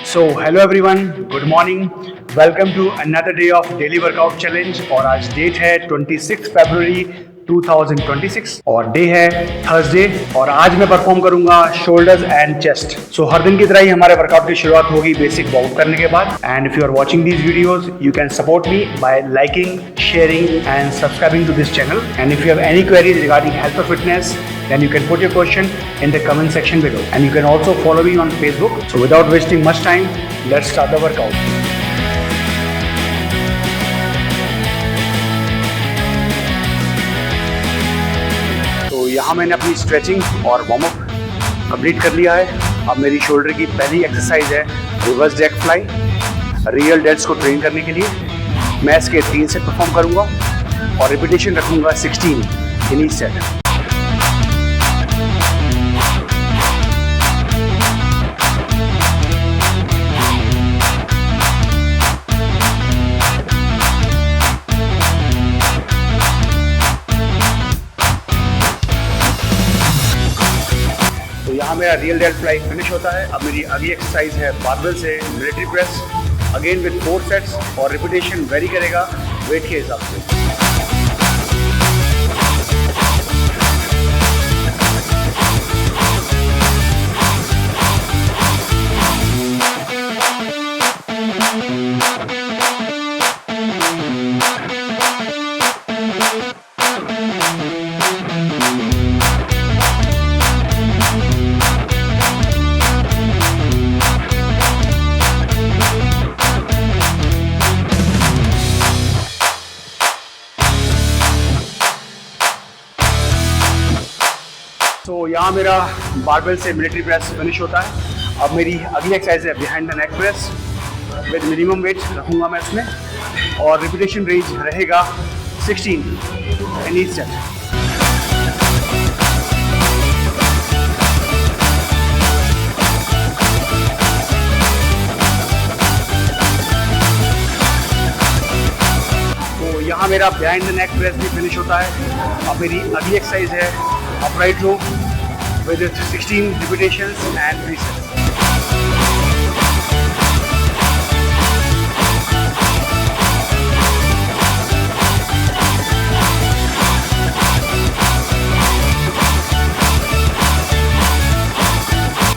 So hello everyone, good morning. Welcome to another day of daily workout challenge. और आज date है 26 फरवरी 2026 और day है थर्सडे। और आज मैं परफॉर्म करूंगा शोल्डर्स एंड चेस्ट। सो हर दिन की तरह ही हमारे वर्कआउट की शुरुआत होगी बेसिक वार्म करने के बाद। And if you are watching these videos you can support me by liking, sharing and subscribing to this channel. And if you have any queries regarding health और fitness, then you can put your question in the comment section below, and you can also follow me on Facebook. So without wasting much time, let's start the workout. तो यहाँ मैंने अपनी stretching और warm up complete कर लिया है। अब मेरी शोल्डर की पहली एक्सरसाइज है रिवर्स डेक फ्लाई, रियल डेड्स को ट्रेन करने के लिए। मैं इसके 3 सेट परफॉर्म करूँगा और रिपीटेशन रखूँगा 16 इन ईच सेट। यहाँ मेरा रियल डेड फ्लाई फिनिश होता है। अब मेरी अगली एक्सरसाइज है बारबेल से military press, again with 4 sets और रिपीटेशन वेरी करेगा वेट के हिसाब से। तो यहाँ मेरा बारबेल से मिलिट्री प्रेस फिनिश होता है। अब मेरी अगली एक्सरसाइज है behind the neck press with minimum weight रखूँगा मैं इसमें, और रिपीटेशन रेंज रहेगा 16 इन ईच सेट। तो यहाँ मेरा बिहाइंड द नेक प्रेस भी फिनिश होता है। अब मेरी अगली एक्सरसाइज है upright row with 16 repetitions and 3 sets.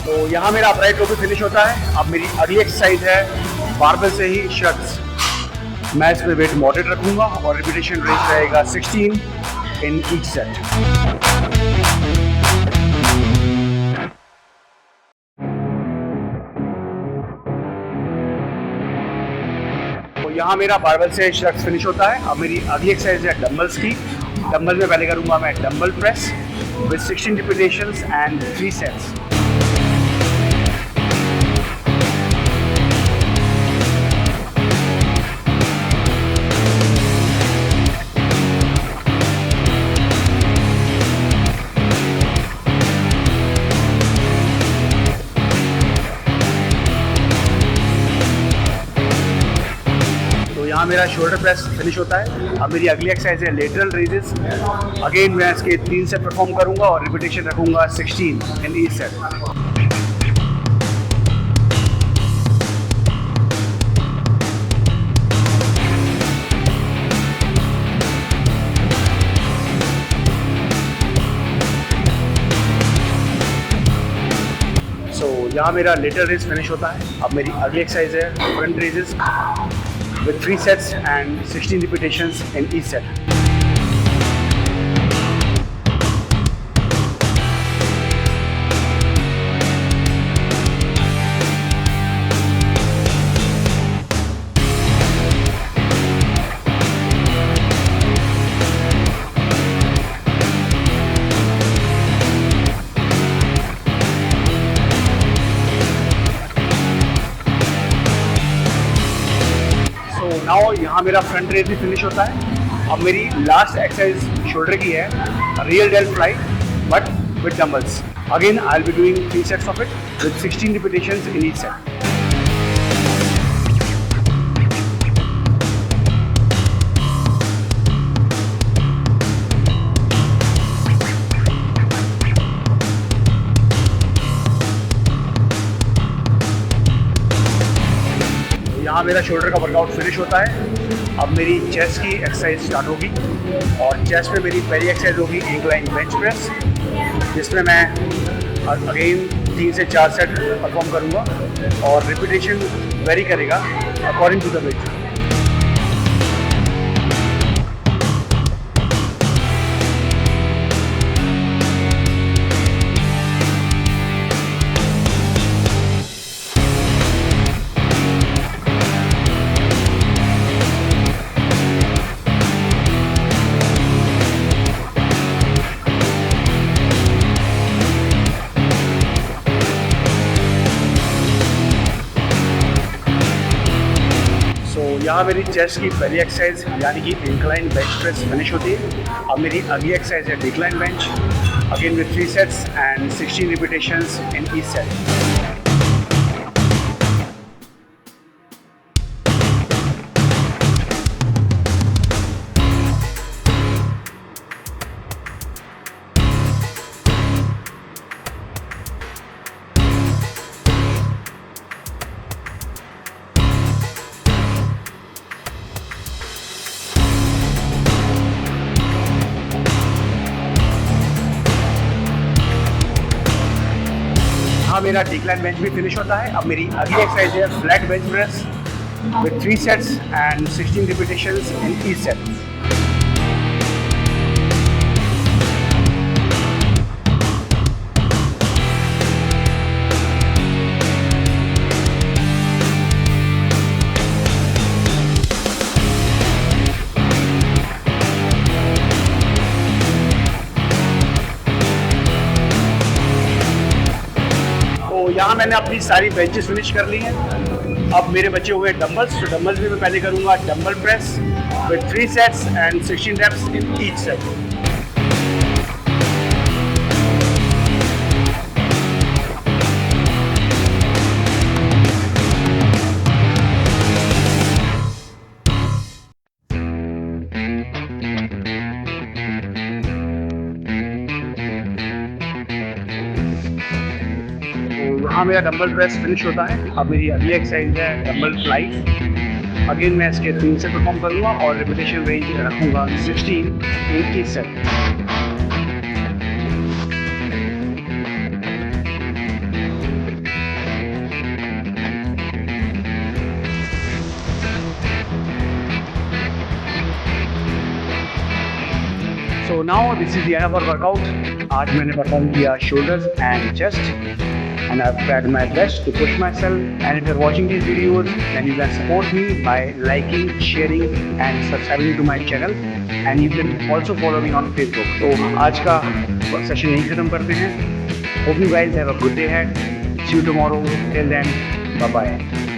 तो यहाँ मेरा upright row भी फिनिश होता है। अब मेरी अगली एक्सरसाइज है बारबेल से ही शट्स। मैं इसमें वेट मॉडरेट रखूँगा और रिपीटेशन रेंज रहेगा 16 इन ईच सेट। यहाँ मेरा बारबेल से शट्स फिनिश होता है। अब मेरी अगली एक्सरसाइज है डंबल्स की। डंबल में पहले करूँगा मैं dumbbell press with 16 repetitions and 3 sets. यहाँ मेरा शोल्डर प्रेस फिनिश होता है। अब मेरी अगली एक्सरसाइज है लेटरल रेजेस। अगेन मैं इसके 3 सेट परफॉर्म करूँगा और रिपीटेशन रखूँगा 16 इन ईच सेट। यहाँ मेरा लेटरल रेज फिनिश होता है। अब मेरी अगली एक्सरसाइज है front raises with 3 sets and 16 repetitions in each set. Now यहाँ मेरा फ्रंट रेज भी फिनिश होता है। अब मेरी लास्ट एक्सरसाइज शोल्डर की है real dead fly but with dumbbells. Again I will be doing 3 sets of it with 16 repetitions in each set. यहाँ मेरा शोल्डर का वर्कआउट फिनिश होता है। अब मेरी चेस्ट की एक्सरसाइज स्टार्ट होगी और चेस्ट में मेरी पहली एक्सरसाइज होगी इंक्लाइन बेंच प्रेस, जिसमें मैं अगेन 3 से 4 सेट परफॉर्म करूँगा और रिपीटेशन वेरी करेगा अकॉर्डिंग टू द वेट। यहाँ मेरी चेस्ट की पहली एक्सरसाइज यानी कि इंक्लाइन बेंच प्रेस फिनिश होती है। अब मेरी अगली एक्सरसाइज है decline bench, again with 3 sets and 16 repetitions in each set. हाँ, मेरा डिक्लाइन बेंच भी फिनिश होता है। अब मेरी अगली एक्सरसाइज है flat bench press with 3 sets and 16 repetitions in each set. यहाँ मैंने अपनी सारी बेंचेस फिनिश कर ली हैं। अब मेरे बचे हुए डंबल्स, तो डंबल्स भी मैं पहले करूँगा dumbbell press with 3 sets and 16 reps in each set. हाँ, मेरा डंबल प्रेस फिनिश होता है। अब मेरी अगली एक्सरसाइज है डंबल फ्लाइज। अगेन मैं इसके 3 से परफॉर्म करूँगा और रिपीटेशन रेंज रखूँगा 16 इन each set. So now this is the end of our workout. आज मैंने परफॉर्म किया shoulders and chest and I've tried my best to push myself. And if you're watching these videos, then you can support me by liking, sharing and subscribing to my channel. And you can also follow me on Facebook. तो आज का session यहीं खत्म करते हैं। Hope you guys have a good day ahead. See you tomorrow. Till then, bye bye.